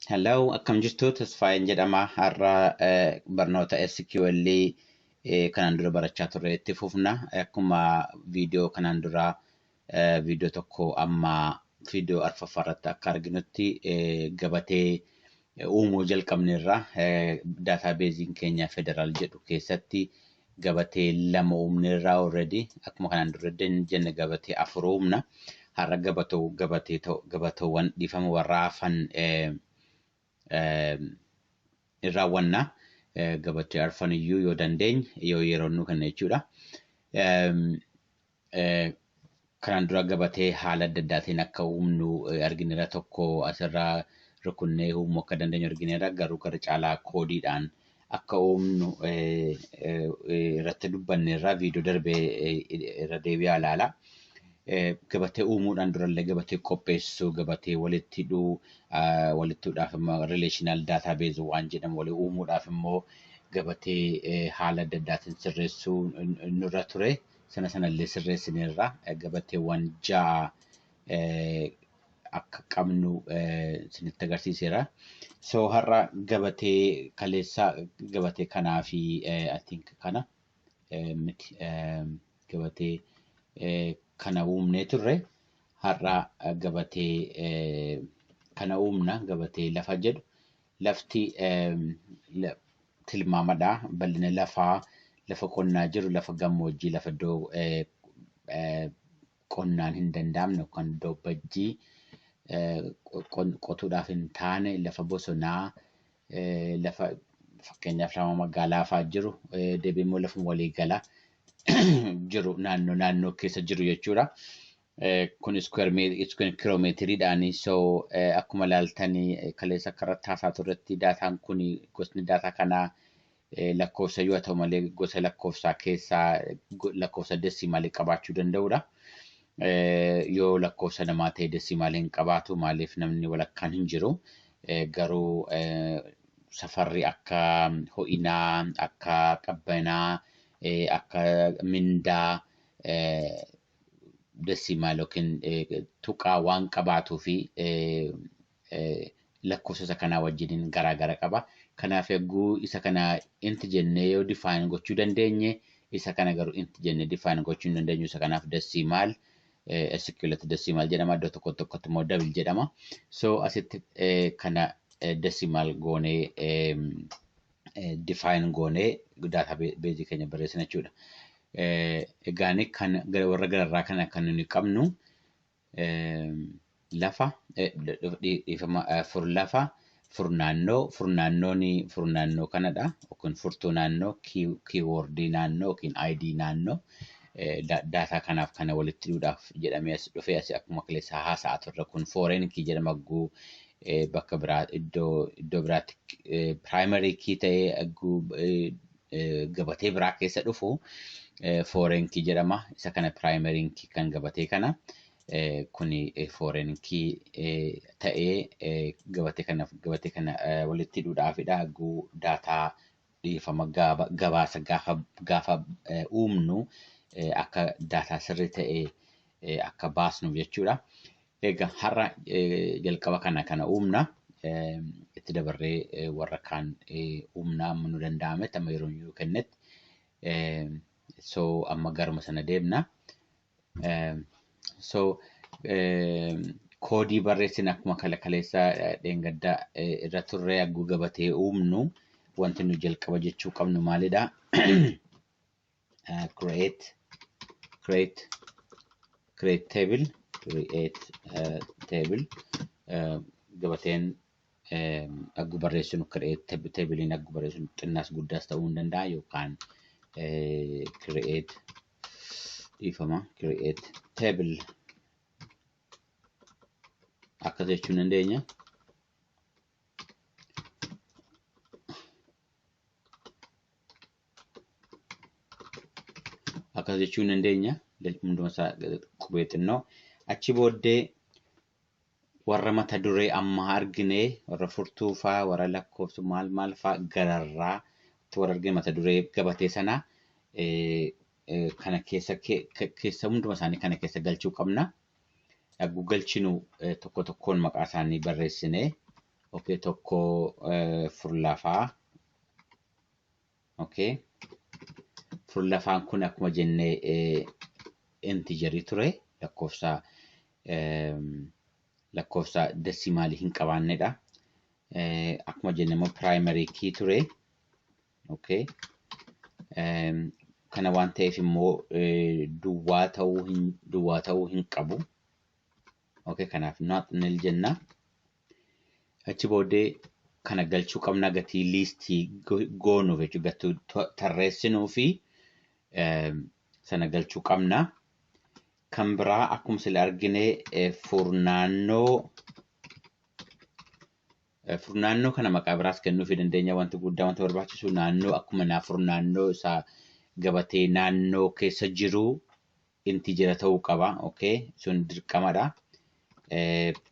Hello, akkam jirtu Tasfaayin jedhama. Har'a barnoota SQL kanaan dura barachaa turre itti fufna. Akkuma viidiyoo kanaan dura viidiyoo tokko amma viidiyoo arfaffaa irratti akka arginutti gabatee uumuu jalqabneerra daataabeeziin keenya federaal jedhu keessatti gabatee 2 uumneerra already. Akkuma kanaan dura jenne gabatee 4 uumna. Har'a gabatoowwan dhiifama warra hafan irraawwanna gabatee arfan iyyuu yoo dandeenye yoo yeroo nu kenna jechuudha. Kanaan dura gabatee haala adda addaatiin akka uumnu argineera. Tokko asirraa rukunnee uumuu akka dandeenyu argineera. Garuu gara caalaa koodiidhaan akka uumnu irratti dubbanneerra viidiyoo darbee irra deebi'aa ilaala. Gabatee uumuudhaan durallee gabatee qopheessuu, gabatee walitti hidhuudhaaf immoo relational database waan jedhamu walii uumuudhaaf immoo gabatee haala adda addaatiin sirreessuu nurra ture. Sanallee sirreessineerra. Gabateewwan 6 akka qabnu isinitti agarsiiseera. So har'a gabatee kaleessa gabatee kanaa fi I think kana miti gabatee kana uumnee turre. Har'a gabatee kana uumna. Gabatee lafa jedhu lafti tilmaamadha. Bal'ina lafaa, lafa qonnaa jiru, lafa gammoojjii, lafa iddoo qonnaan hin danda'amne yookaan iddoo bajjii qotuudhaaf hin taane, lafa bosonaa, lafa fakkeenyaaf lafa magaalaa fa'aa jiru, deebiin immoo lafa waliigalaa jiru naannoo keessa jiru jechuudha. Kun kiiloomeetiriidhaan. So akkuma ilaaltanii kaleessa akka irratti haasaa turretti daataan kun gosni daataa kanaa lakkoofsa yoo ta'u malee gosa lakkoofsaa keessaa lakkoofsa desimaalii qabaachuu danda'udha. Yoo lakkoofsa namaa ta'e desimaalii hin qabaatu. Maaliif namni walakkaan hin jiru. Garuu safarri akka ho'inaa, akka qabbanaa, akka mindaa desimaal yookiin tuqaa waan qabaatuu fi lakkoofsa kanaa wajjiniin garaagara qaba. Kanaaf eeguu isa kana inti jennee yoo define gochuu dandeenye, isa kana garuu inti jennee define gochuu hin dandeenyu. Isa kanaaf desimaal SQL desimaal jedhama. Iddoo tokkotti immoo double jedhama. So asitti kana desimaal goonee define goonee daatabeezii keenya barreessina jechuudha. Egaan kan warra gararraa kana kan nuyi qabnu lafa lafa furnaannoo kanadha yookiin furtuu naannoo, kiiwoordii naannoo yookiin ID naannoo daataa kanaaf kana walitti hidhuudhaaf jedhamee as dhufee as akkuma kaleessa haasa'aa turre kun foreign key jedhama. Agguu bakka biraa iddoo biraatti primary key ta'ee gabatee biraa keessa dhufu foreign key jedhama. Isa kana primary key kan gabatee kana kuni foreign key ta'ee gabatee kana walitti hidhuudhaafidha. Agguu daataa dhiifama gabaasa gaafa uumnu akka daataa sirrii ta'ee akka baasnuuf jechuudha. Egaa har'a jalqaba kana uumna. Itti dabarree warra kaan uumna amma nu danda'ame amma yeroo nu kennetti. So amma garuma sana deemna. So koodii barreessina akkuma kaleessa dheengaddaa irra turre. Agguu gabatee uumnu wanti nu jalqaba jechuu qabnu maalidha? Create table. Gabateen agguu barreessinu create tabliin agguu barreessinu xinnaas guddaas ta'uu hin danda'a yookaan create table akkas jechuu dandeenya. Hunduma isaa qubee xinnoo. Achi booddee warra mata duree amma argine, warra furtuu fa'aa, warra lakkoofsa maal fa'aa gararraa warra argine mata duree gabatee sana kana keessa hunduma isaanii kana keessa galchuu qabna. Agguu galchinu tokko tokkoon maqaa isaanii barreessinee Okay, tokko furlafaa. Okay. Furlafaan kun akkuma jennee integerii ture lakkoofsa desimaalii hin qabaannedha. Akkuma jenne immoo primary key ture. Okay. Kana waan ta'eef immoo duwwaa ta'uu hin qabu. Okay, kanaaf not nil jenna. Achi booddee kana galchuu qabna gatii liistii goonuuf jechuudha. Gatii tarreessinuu fi sana galchuu qabna. Kan biraa akkuma sila argine furnaannoo kana maqaa biraas kennuufii dandeenya. Wanti guddaa wanta barbaachisu naannoo akkuma furnaannoo isaa gabatee naannoo keessa jiru intijera ta'uu qaba. Okay, sun dirqamadha.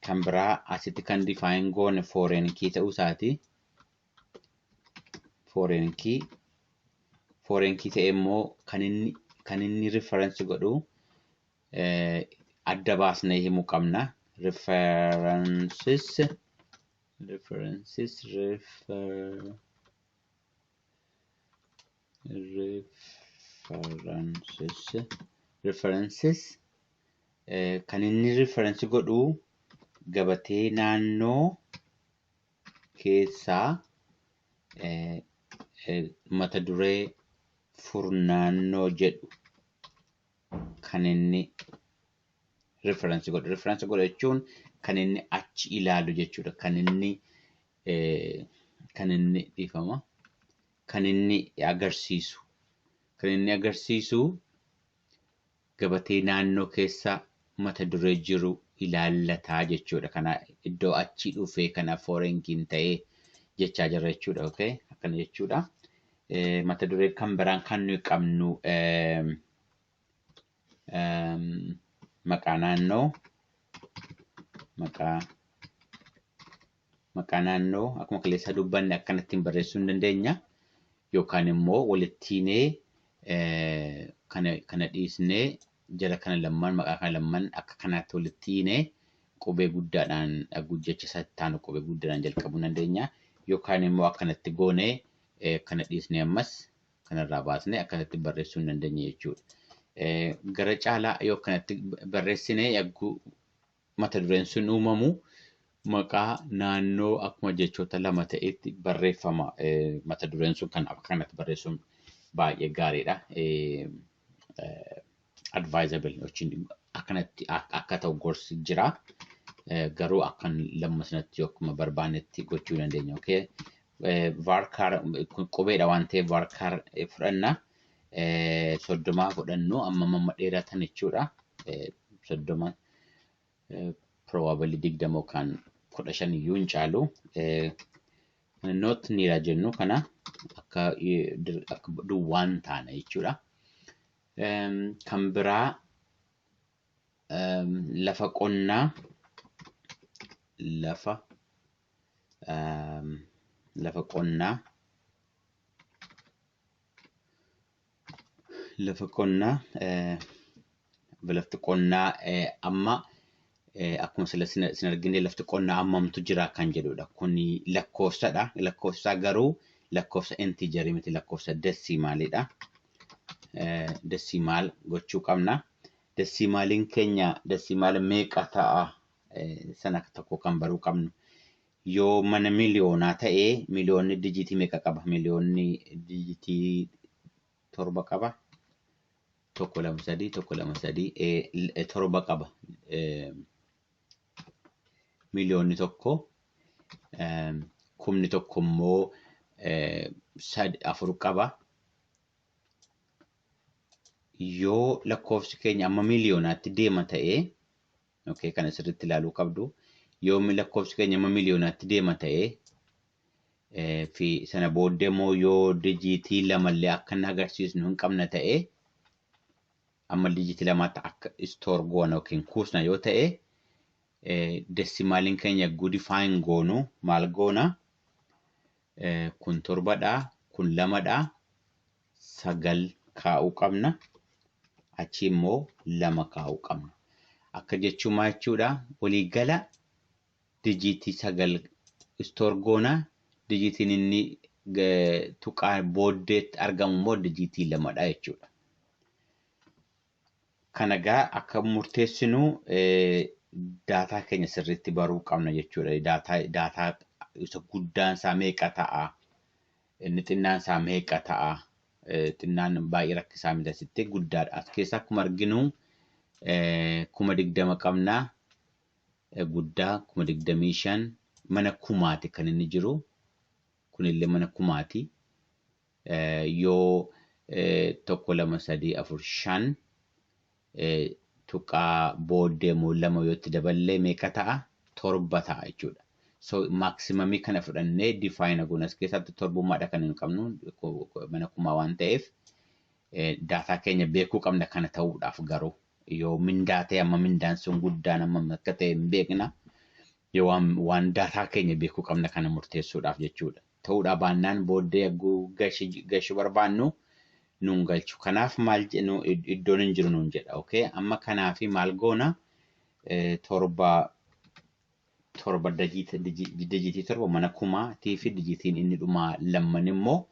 Kan biraa asitti kan define goone foreign key ta'uu isaati. Foreign key ta'e immoo kan inni reference godhu adda baasnee himuu qabna. References kan inni reference godhu gabatee naannoo keessaa mata duree furnaannoo jedhu kan inni reference godhu. Reference godhu jechuun kan inni achi ilaalu jechuudha. Kan inni agarsiisu. Kan inni agarsiisu gabatee naannoo keessa mata duree jiru ilaallataa jechuudha. Kana iddoo achi dhufee kana foreign key ta'ee jechaa jirra jechuudha. Okay, akkana jechuudha. Mata duree kan biraan kan nuyi qabnu maqaa naannoo akkuma kaleessa dubbanne akkanatti barreessuu hin dandeenya. Yookaan immoo walittiinee kana dhiisnee jala kana lamman maqaa kana lamman akka kanaatti walittiinee qubee guddaadhaan jecha isaa taanu qubee guddaadhaan jalqabuu dandeenya. Yookaan immoo akkanatti goonee kana dhiisnee ammas kanarraa baasnee akkanatti barreessuu hin dandeenya jechuudha. Gara caalaa yoo akkanatti barreessinee yagguu mata dureen sun uumamu maqaa naannoo akkuma jechoota lama ta'etti barreeffama. Mata dureen sun kan akkanatti barreessuun baay'ee gaariidha. Advisable akkanatti akka ta'u gorsi jira. Garuu akkan lammasnatti akkuma barbaanetti gochuu dandeenya. Okay. Varchar qubeedha waan ta'eef varchar fudhanna. 30 fudhannu amma dheeratan jechuudha. 30 probably 20 kan 15 iyyuu hin caalu. Not niira jennu kana akka duwwaan taana jechuudha. Kan biraa lafa qonnaa lafti qonnaa amma akkuma sin argine lafti qonnaa ammamtu jira kan jedhudha. Kuni lakkoofsadha. Lakkoofsa garuu lakkoofsa integerii miti lakkoofsa desimaalidha. Desimaal gochuu qabna. Desimaaliin keenya desimaal meeqa ta'a sana tokko kan baruu qabnu. Yoo mana miliyoonaa ta'ee miliyoonni dijitii meeqa qaba? Miliyoonni dijitii 7 qaba. 1 2 3 7 qaba. Miliyoonni tokko kumni tokko immoo 4 qaba. Yoo lakkoofsi keenya amma miliyoonaatti deema ta'ee, okay, kana sirriitti ilaaluu qabdu. Yoo lakkoofsi keenya amma miliyoonaatti deema ta'ee fi sana booddee immoo yoo dijitii lamallee akka hin agarsiisnu hin qabna ta'ee amma dijitii lamaatti akka istoor goona yookiin kuusna yoo ta'e desimaaliin keenya define goonu maal goona? Kun 7dha, kun 2dha, 9 kaa'uu qabna. Achi immoo 2 kaa'uu qabna. Akka jechuun jechuudha waliigala dijitii 9 store goona dijitiin inni tuqaa booddeetti argamu immoo dijitii lamadha jechuudha. Kana gaa akka murteessinu daataa keenya sirriitti baruu qabna jechuudha. Daataa isa guddaan isaa meeqa ta'a? Inni xinnaan isaa meeqa ta'a? Xinnaan baay'ee rakkisaa miti asitti guddaadha. As keessa akkuma arginu 20,000 qabna. Guddaa 25,000 mana kumaati kan inni jiru. Kunillee mana kumaati. Yoo 1 2 3 4 5 tuqaa booddee moo 2 yoo itti daballee meeqa ta'a? 7 ta'a jechuudha. So maximumii kana fudhannee define goona. As keessatti 7 kan hin qabnu mana kumaa waan ta'eef daataa keenya beekuu qabna kana ta'uudhaaf garuu yoo mindaa ta'e amma mindaan sun guddaan amma akka ta'e hin beekna. Yoo waan daataa keenya beekuu qabna kana murteessuudhaaf jechuudha. Ta'uudhaa baannaan booddee eeguu gashi barbaannu nuun galchu. Kanaaf maal jennu iddoon hin jiru nuun jedha. Okay? Amma kanaafi maal goona? torba dijitii torba mana kumaatii fi dijitiin inni dhumaa lamman immoo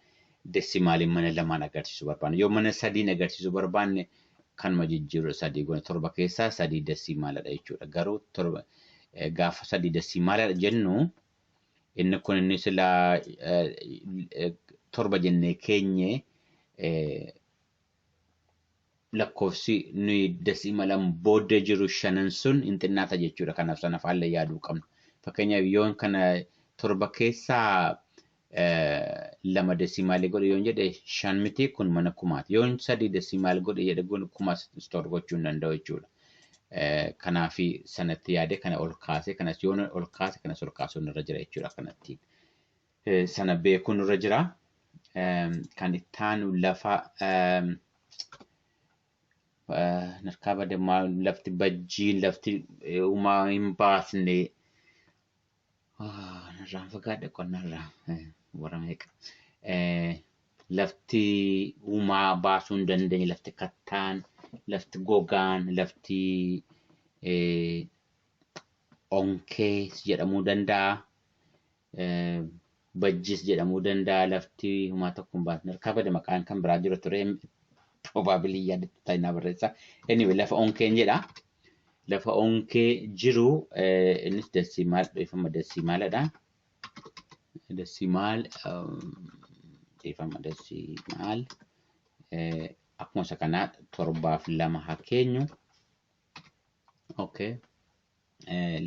desimaaliin mana lamaan agarsiisu barbaanne. Yoo mana sadiin agarsiisu barbaanne kanuma jijjiiruu sadii goone torba keessaa sadii desimaaladha jechuudha. Garuu gaafa sadii desimaaladha jennu inni kun inni silaa torba jennee keenye lakkoofsi nuyi desimalan booddee jiru 5 sun hin xinnaata jechuudha. Kanaaf sana faallee yaaduu qabna. Fakkeenyaaf yoon kana torba keessaa 2 desimaalii godhe yoon jedhe 5 miti kun mana kumaati. Yoon 3 desimaalii godhe jedhe kun kuma store gochuu hin danda'u jechuudha. Kanaaf sanatti yaade kana ol kaase kanas yoon ol kaase kanas ol kaasuun irra jira jechuudha kanatti. Sana beekuun irra jira. Kan ittaanu lafa narkaaba deemaa lafti bajjiin lafti uumaa hin baasne narraan fagaadha qonnarraa warra meeqa lafti uumaa baasuu hin dandeenye lafti kattaan lafti gogaan lafti onkee jedhamuu danda'a bajjis jedhamuu danda'a lafti uumaa tokko hin baasne narkaaba de maqaan kan biraa jiru ture probably yaadatu taa'inaa barreessa. Anyway, lafa onkeen jedha. Lafa onkee jiru innis desimaal dhiifama desimaaladha. Desimaal dhiifama desimaal akkuma isa kanaa 7 fi 2 haa keenyu. Okay.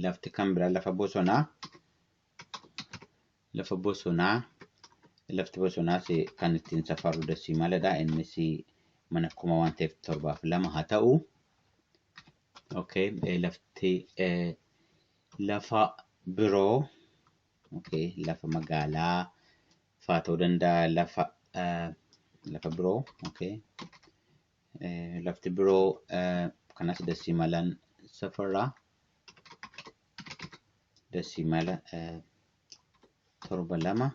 Lafti kan biraa lafa bosonaa. Lafa bosonaa. Lafti bosonaa kan ittiin safaru desimaaladha. Innis mana kuma waan ta'eef 7 fi 2 haa ta'u. Okay, lafti lafa biroo. Okay, lafa magaalaa fa'aa ta'uu danda'a lafa biroo. Okay. Lafti biroo kanas desimalan safarraa desimala 7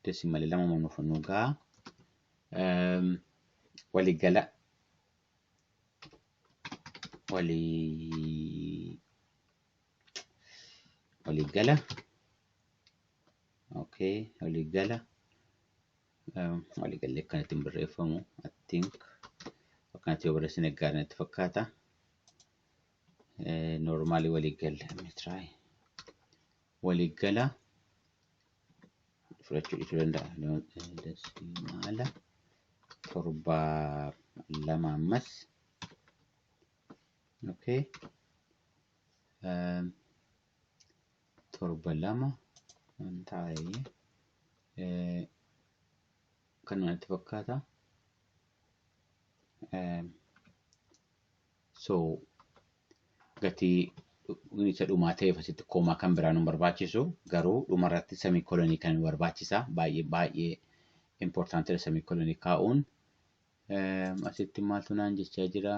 desimala 2 manuuf nugaa waligala waligala okay waligala waligalee kanatti barreeffamu I think akkanatti yoo barreessine gaarii fakkaata normally waligala let me try waligala fudhachuu dhiisuu danda'a desimala 7 2 ammas okay 7 2 ta'ee kanatti fakkaata so gatii isa dhumaa ta'eef asitti koomaa kan biraan nu barbaachisu garuu dhumarratti semikolonii kan barbaachisa baay'ee importanti semikolonii kaa'uun asitti maaltu naan jechaa jira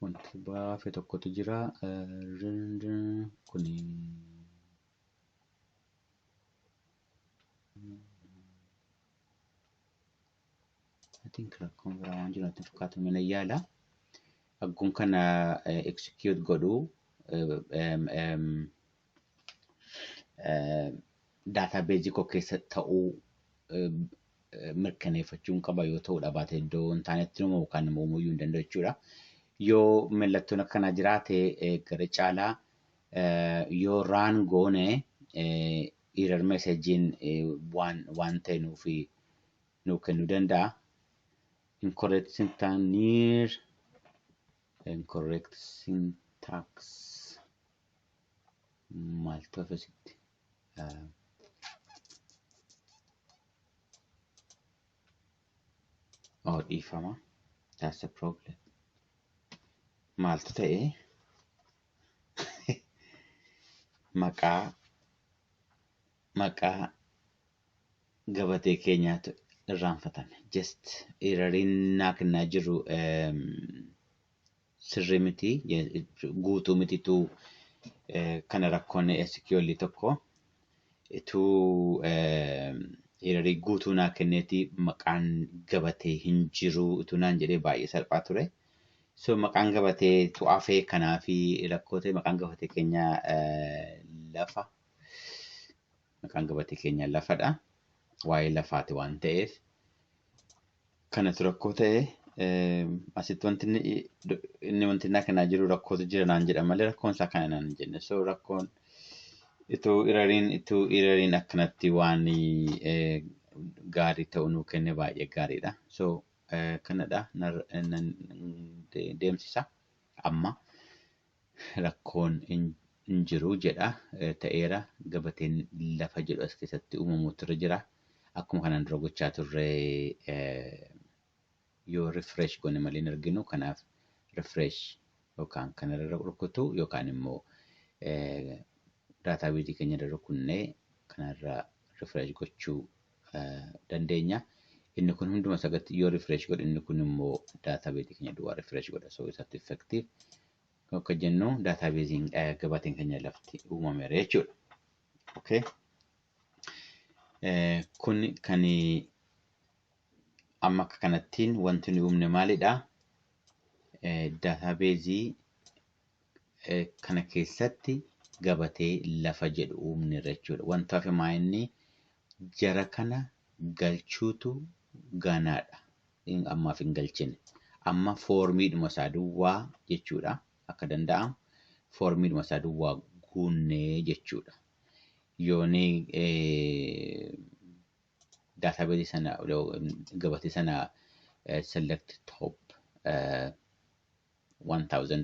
wanti baafee tokkotu jira kun I think rakkoon biraa waan jiru natti fakkaatu mana yaala Aggun kana execute godhu database koo keessa ta'uu mirkaneeffachuun qaba yoo ta'u dhabaate iddoo hin taanetti nama yookaan nama uumuu hin danda'u jechuudha. Yoo mallattoon akkana jiraate gara caalaa yoo raan goone error message'n waan ta'e nuu kennuu danda'a. Incorrect syntax near incorrect syntax maaltu afasitti dhiifama. That's a problem. Maaltu ta'e maqaa gabatee keenyaatu irraanfatame. Just erroriin naa kennaa jiru sirrii miti guutuu mititu kana rakkoon SQL tokko ituu errorii guutuu naa kenneeti maqaan gabatee hin jiru ituu naan jedhee baay'ee salphaa ture. So maqaan gabatee tu'aafee kanaa fi rakkoote maqaan gabatee keenya lafa. Maqaan gabatee keenya lafadha. Waa'ee lafaati waan ta'eef. Kanatu rakkoo ta'e asitti wanti naa kennaa jiru rakkootu jira naan jedha malee rakkoon isaa kana naan jenne. So rakkoon ituu erroriin akkanatti waan gaarii ta'u nuu kenne baay'ee gaariidha. So kanadha deemsisa amma rakkoon hin jiru jedha ta'eera gabateen lafa jedhu as keessatti uumamuutu irra jira. Akkuma kanaan dura gochaa turre yoo refresh goone malee hin arginu. Kanaaf refresh yookaan kanarra rukutu yookaan immoo database keenya irra rukunnee kanarra refresh gochuu dandeenya. Inni kun hunduma sagatti yoo refresh godhe inni kun immoo database keenya duwwaa refresh godha. So isatti effective akka jennu database'n gabateen keenya lafti uumameera jechuudha. Okay. Kun kan amma akka kanattiin wanti nu uumne maalidha? Database kana keessatti gabatee lafa jedhu uumne jechuudha. Wanta hafe maa'inni jara kana galchuutu ganaadha. Ammaaf hin galchine. Amma foormiidhuma isaa duwwaa jechuudha. Akka danda'amu foormiidhuma isaa duwwaa guunnee jechuudha. Yooni database sana gabatee sana select top 1000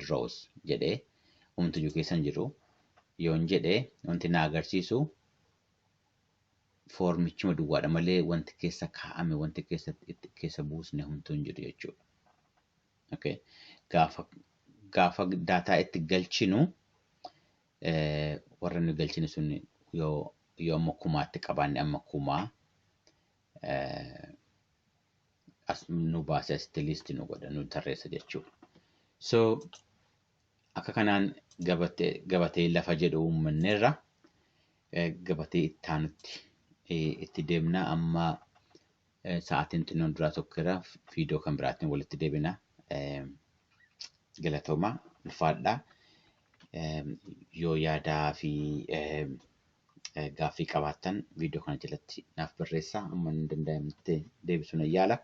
rows jedhee umtu keessan jiru yoon jedhee wanti na agarsiisu foormichuma duwwaadha malee wanti keessa kaa'ame wanti keessa buusne humtuu hin jiru jechuudha. Okay. Gaafa data itti galchinu warra nu galchine sun yoo amma kumaatti qabaanne amma kumaa as nu baase asitti listi nu godha nu tarreessa jechuudha. So akka kanaan gabatee lafa jedhu uummanneerra gabatee ittaanutti itti deemna. Amma sa'aatiin xinnoon duraa tokkorra viidiyoo kan biraatiin walitti deebina. Galatooma ulfaadhaa. Yoo yaadaa fi gaaffii qabaattan viidiyoo kana jalatti naaf barreessaa. Amma hin danda'amne deebisuun yaala.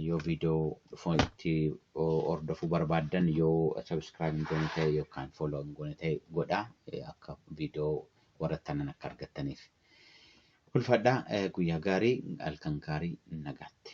Yoo viidiyoo dhufuutti hordofuu barbaaddan yoo subscribe goone ta'e yookaan follow goone ta'e godhaa akka viidiyoo warrattan akka argattaniif. Ulfaadhaa guyyaa gaarii halkan gaarii nagaatti.